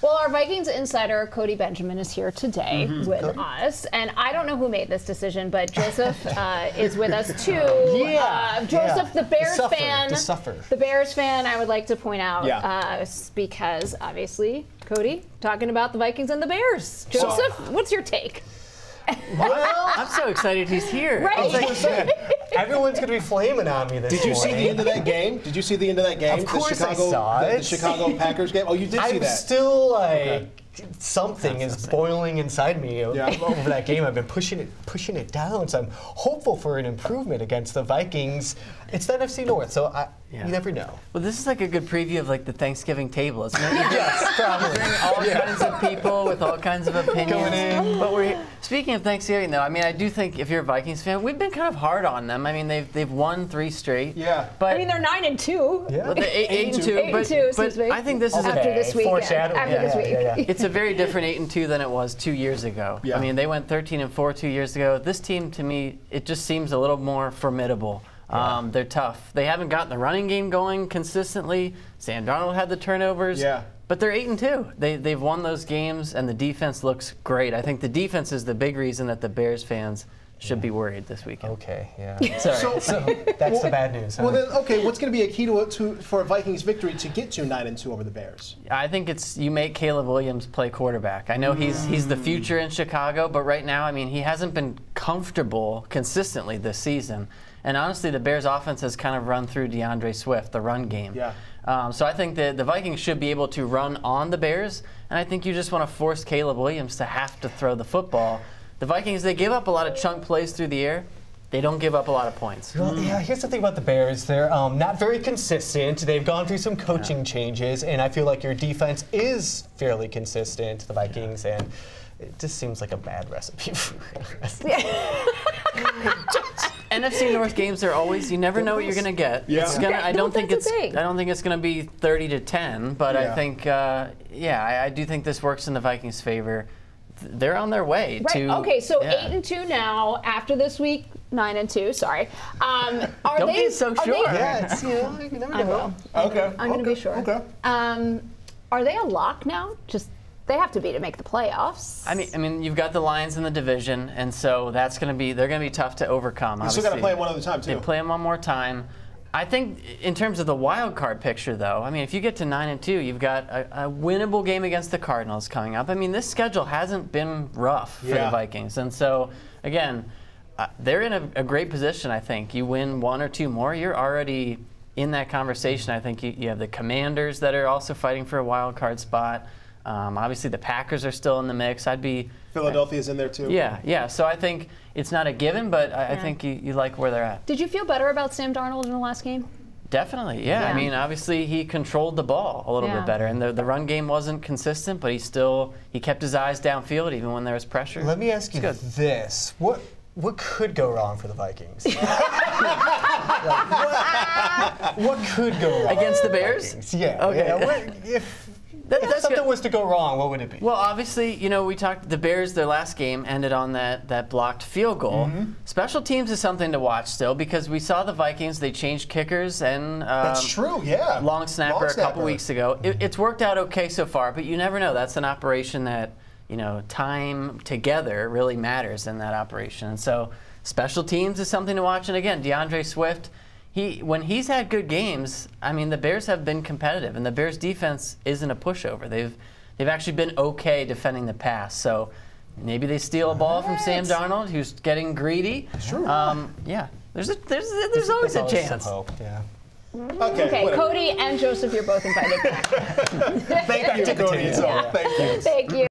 Well, our Vikings insider, Cody Benjamin, is here today with us. And I don't know who made this decision, but Joseph is with us too. Joseph, the Bears fan. The Bears fan, I would like to point out, because obviously, Cody, talking about the Vikings and the Bears. Joseph, what's your take? Well, I'm so excited he's here. Right. Everyone's going to be flaming on me this morning. Did you see the end of that game? Did you see the end of that game? Of course I saw it. The Chicago Packers game? Oh, you did see that? I'm still like, something is boiling inside me over that game. I've been pushing it down, so I'm hopeful for an improvement against the Vikings. It's the NFC North, so you never know. Well, this is like a good preview of like the Thanksgiving table, isn't it? Yes, probably. Bring all kinds of people with all kinds of opinions. Going in. But speaking of Thanksgiving, though, I mean, I do think if you're a Vikings fan, we've been kind of hard on them. I mean, they've won 3 straight. Yeah. But I mean, they're 9-2. Yeah. Well, they're 8-2. 8-2, But I think this is after this week. Foreshadowing. It's a very different 8-2 than it was 2 years ago. Yeah. I mean, they went 13-4 2 years ago. This team, to me, it just seems a little more formidable. They're tough. They haven't gotten the running game going consistently. Sam Darnold had the turnovers. Yeah. But they're 8-2. They've won those games, and the defense looks great. I think the defense is the big reason that the Bears fans should be worried this weekend. Okay, yeah. Sorry. So that's the bad news. Huh? Well, then, okay, what's going to be a key for a Vikings victory to get to 9-2 over the Bears? I think it's you make Caleb Williams play quarterback. I know he's the future in Chicago, but right now, I mean, he hasn't been comfortable consistently this season. And honestly, the Bears' offense has kind of run through DeAndre Swift, the run game. Yeah. So I think that the Vikings should be able to run on the Bears, and I think you just want to force Caleb Williams to have to throw the football. The Vikings, they give up a lot of chunk plays through the air. They don't give up a lot of points. Well, yeah, here's the thing about the Bears. They're not very consistent. They've gone through some coaching changes, and I feel like your defense is fairly consistent, the Vikings, and it just seems like a bad recipe for us. NFC North games are always, you never know what you're going to get. Yeah. It's gonna, I don't think it's going to be 30-10, but I think I do think this works in the Vikings' favor. They're on their way to. Okay, so 8-2 now. After this week, 9-2. Sorry. Don't be so sure. Yeah, you never know. I will. Okay. I'm going to be sure. Okay. Are they a lock now? They have to be to make the playoffs. I mean, you've got the Lions in the division, and so they're going to be tough to overcome. You still got to play them one other time too. They play them one more time. I think in terms of the wild card picture, though, I mean, if you get to 9-2, you've got a winnable game against the Cardinals coming up. I mean, this schedule hasn't been rough for the Vikings, and so again, they're in a great position. I think you win 1 or 2 more, you're already in that conversation. I think you have the Commanders that are also fighting for a wild card spot. Obviously, the Packers are still in the mix. Philadelphia's in there too. Yeah. So I think it's not a given, but I think you like where they're at. Did you feel better about Sam Darnold in the last game? Definitely, yeah. I mean, obviously he controlled the ball a little bit better, and the run game wasn't consistent, but he kept his eyes downfield even when there was pressure. Let me ask you this: What could go wrong for the Vikings? What could go wrong against the Bears? Yeah. Okay. Yeah, if something was to go wrong, what would it be? Well, obviously, we talked. The Bears, their last game ended on that blocked field goal. Special teams is something to watch still because we saw the Vikings. They changed kickers and that's true. Yeah. Long snapper a couple weeks ago. It's worked out okay so far, but you never know. That's an operation that time together really matters in that operation. And so special teams is something to watch. And again, DeAndre Swift. When he's had good games, I mean, the Bears have been competitive, and the Bears' defense isn't a pushover. They've actually been okay defending the pass. So maybe they steal a ball from Sam Darnold, who's getting greedy. Sure. Yeah, there's always a chance. Some hope, yeah. Okay, Cody and Joseph, you're both invited back. Thank you, Cody. Thank you.